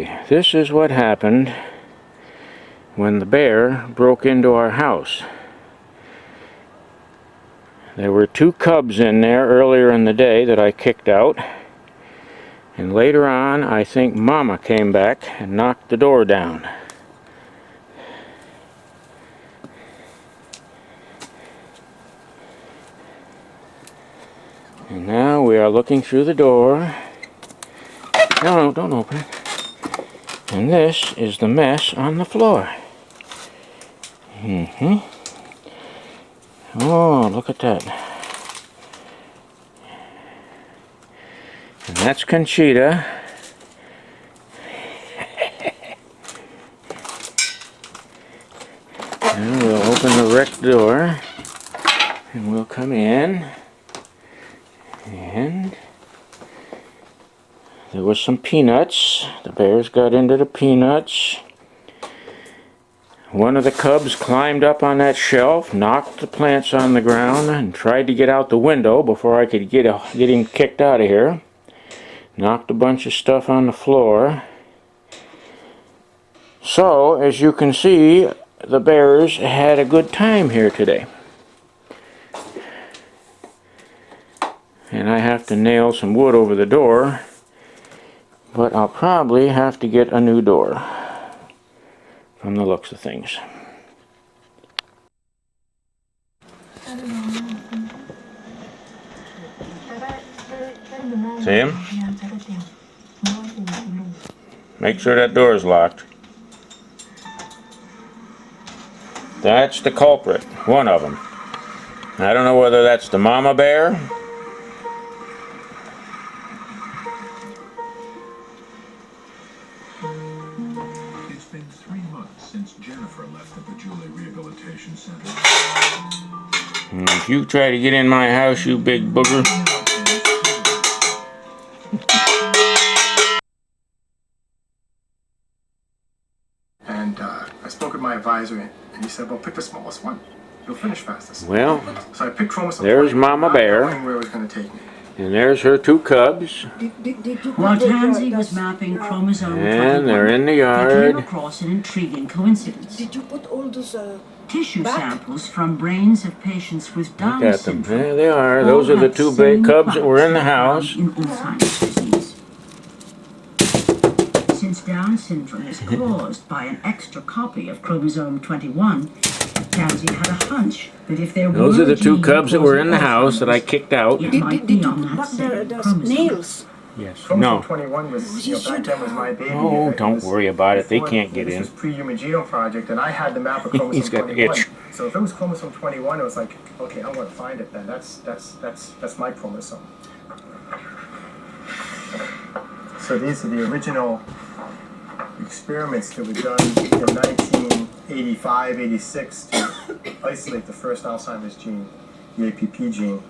Okay, this is what happened when the bear broke into our house. There were 2 cubs in there earlier in the day that I kicked out. And later on, I think Mama came back and knocked the door down. And now we are looking through the door. No, don't open it. And this is the mess on the floor. Oh, look at that. And that's Conchita. And we'll open the wrecked door. And we'll come in. And there was some peanuts. The bears got into the peanuts. One of the cubs climbed up on that shelf, knocked the plants on the ground, and tried to get out the window before I could get him kicked out of here. Knocked a bunch of stuff on the floor. So, as you can see, the bears had a good time here today. And I have to nail some wood over the door, but I'll probably have to get a new door from the looks of things. See him? Make sure that door is locked. That's the culprit, one of them. I don't know whether that's the mama bear Center. If you try to get in my house, you big booger. And I spoke with my advisor, and he said, well, pick the smallest one. You'll finish fastest. Well, so I picked chromosome there's 20, Mama Bear. where it was going to take me. And there's her 2 cubs. While Tansy was mapping chromosome 21, and they're in the they yard. came across an intriguing coincidence. Did you put all those Tissue samples from brains of patients with Down Look at them. syndrome. There they are. all Those are the had 2 same big cubs that were in the plaques house. in Alzheimer's disease. Since Down syndrome is caused by an extra copy of chromosome 21, Tansy had a hunch that if there Those were are the a 2 gene cubs that were in the causing house that I kicked out. it Did might be on you that put same the chromosome. nails? Yes. Chromosome No. 21 was, back then was my baby. Oh, It don't was worry about it. They before- can't get this in. was pre-human genome project, and I had the map of chromosome He's got the 21. itch. So if it was chromosome 21, it was like, okay, I'm going to find it then. That's my chromosome. So these are the original experiments that were done in 1985, 86 to isolate the first Alzheimer's gene, the APP gene.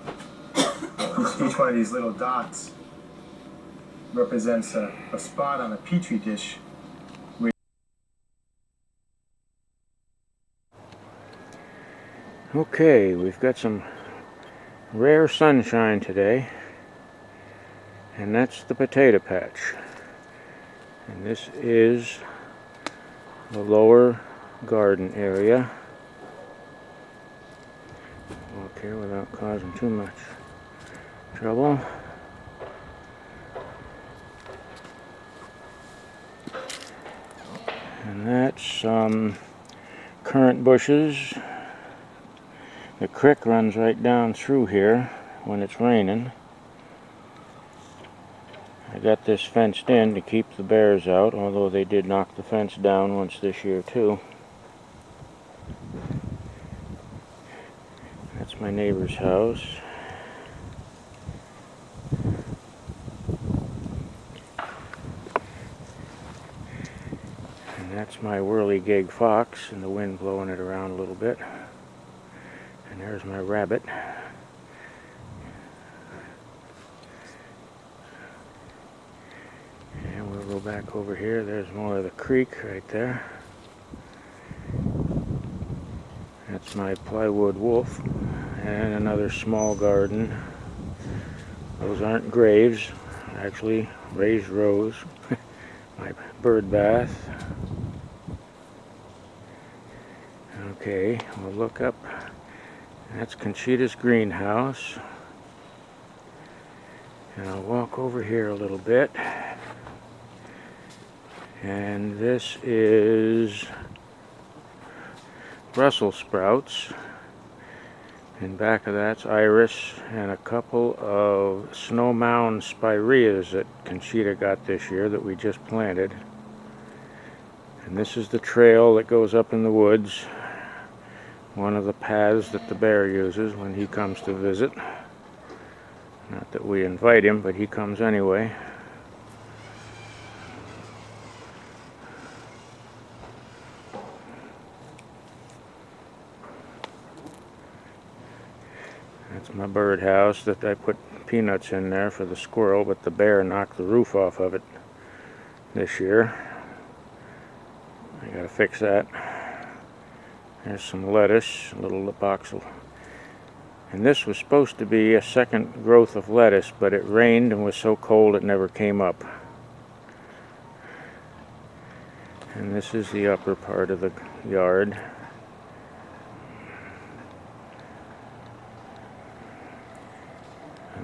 Each one of these little dots represents a spot on a petri dish. Okay, we've got some rare sunshine today. And that's the potato patch. And this is the lower garden area. Walk here without causing too much trouble. And that's some currant bushes. The creek runs right down through here when it's raining. I got this fenced in to keep the bears out, although they did knock the fence down once this year too. That's my neighbor's house. And that's my whirligig fox, and the wind blowing it around a little bit. And there's my rabbit. And we'll go back over here. There's more of the creek right there. That's my plywood wolf. And another small garden. Those aren't graves, actually raised rows. My bird bath. Okay, we'll look up. That's Conchita's greenhouse. And I'll walk over here a little bit. And this is Brussels sprouts. In back of that's iris and a couple of snow mound spireas that Conchita got this year that we just planted. And this is the trail that goes up in the woods. One of the paths that the bear uses when he comes to visit. Not that we invite him, but he comes anyway. That's my birdhouse that I put peanuts in there for the squirrel, but the bear knocked the roof off of it this year. I gotta fix that. There's some lettuce, a little box of, and this was supposed to be a second growth of lettuce, but it rained and was so cold it never came up. And this is the upper part of the yard.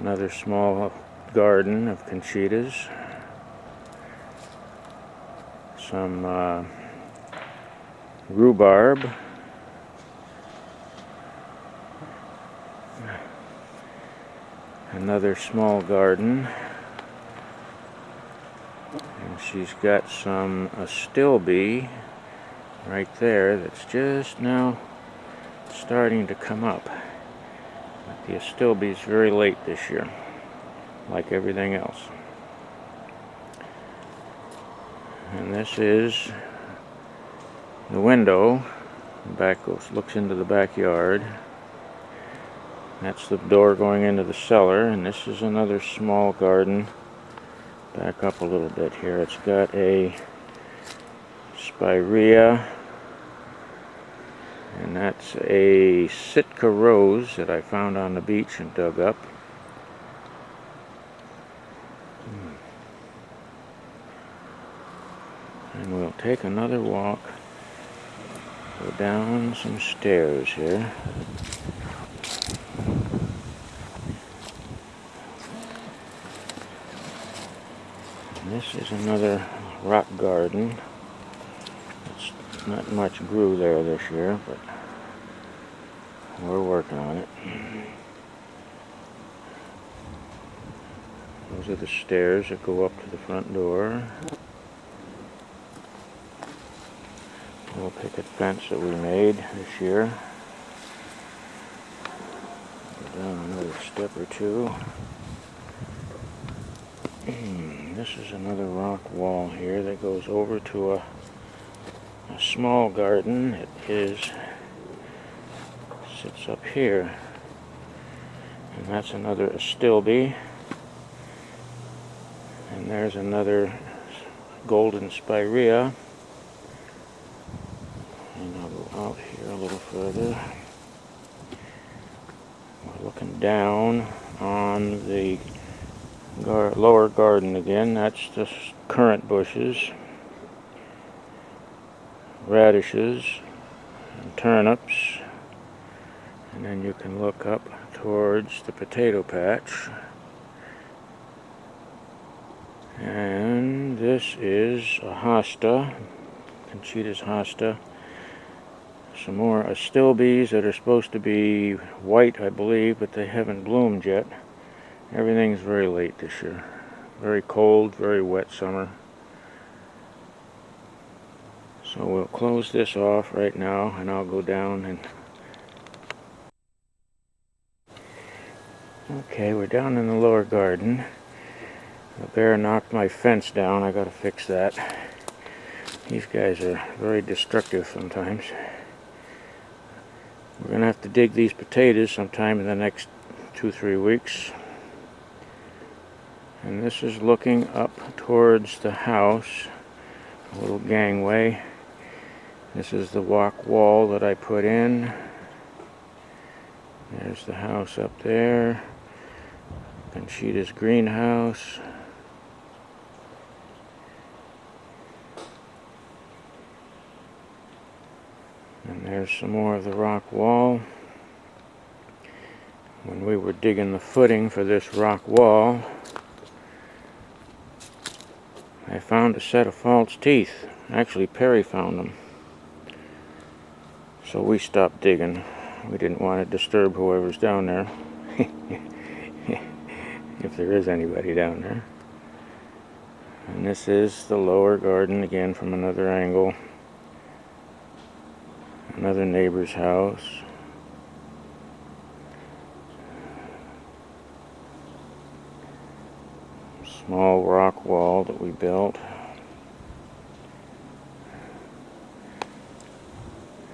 Another small garden of Conchitas. Some rhubarb. Another small garden. And she's got some astilbe right there that's just now starting to come up. But the astilbe is very late this year, like everything else. And this is the window. Looks into the backyard. That's the door going into the cellar, and this is another small garden. Back up a little bit here. It's got a spirea, and that's a Sitka rose that I found on the beach and dug up. And we'll take another walk, go down some stairs here. This is another rock garden. It's not much grew there this year, but we're working on it. Those are the stairs that go up to the front door. Little picket fence that we made this year. Go down another step or two. This is another rock wall here that goes over to a small garden. Sits up here. And that's another astilbe. And there's another golden spirea. And I'll go out here a little further. We're looking down on the lower garden again. That's the currant bushes, radishes, and turnips. And then you can look up towards the potato patch. And this is a hosta, Conchita's hosta. Some more astilbes that are supposed to be white, I believe, but they haven't bloomed yet. Everything's very late this year. Very cold, very wet summer. So we'll close this off right now, and I'll go down and... Okay, we're down in the lower garden. The bear knocked my fence down. I gotta fix that. These guys are very destructive sometimes. We're gonna have to dig these potatoes sometime in the next 2-3 weeks. And this is looking up towards the house, a little gangway. This is the walk wall that I put in. There's the house up there. Conchita's greenhouse. And there's some more of the rock wall. When we were digging the footing for this rock wall, I found a set of false teeth. Actually, Perry found them. So we stopped digging. We didn't want to disturb whoever's down there. If there is anybody down there. And this is the lower garden again from another angle. Another neighbor's house. Small rock wall that we built.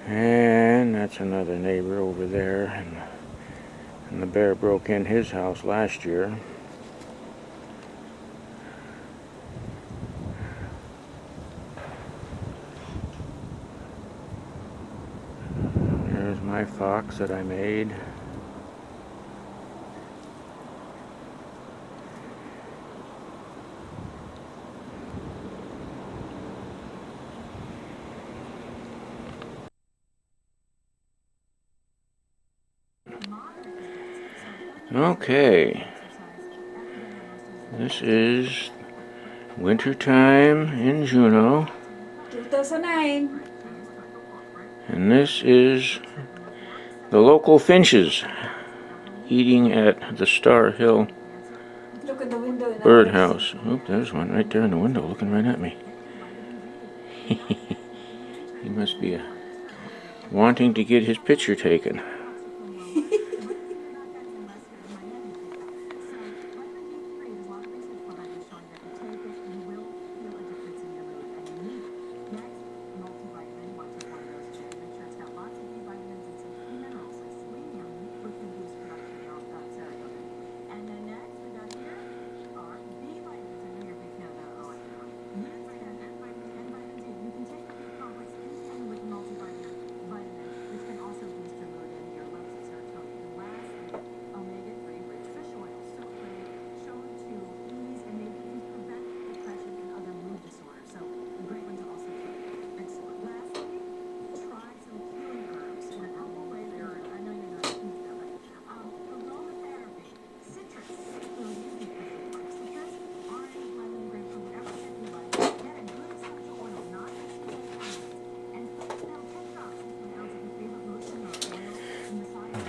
And that's another neighbor over there. And the bear broke in his house last year. There's my fox that I made. Okay, this is wintertime in Juneau, 2009. and this is the local finches eating at the Star Hill Look at the window in birdhouse. Oop, there's one right there in the window looking right at me. He must be wanting to get his picture taken.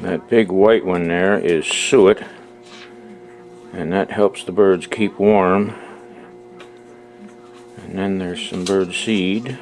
That big white one there is suet, and that helps the birds keep warm. And then there's some bird seed.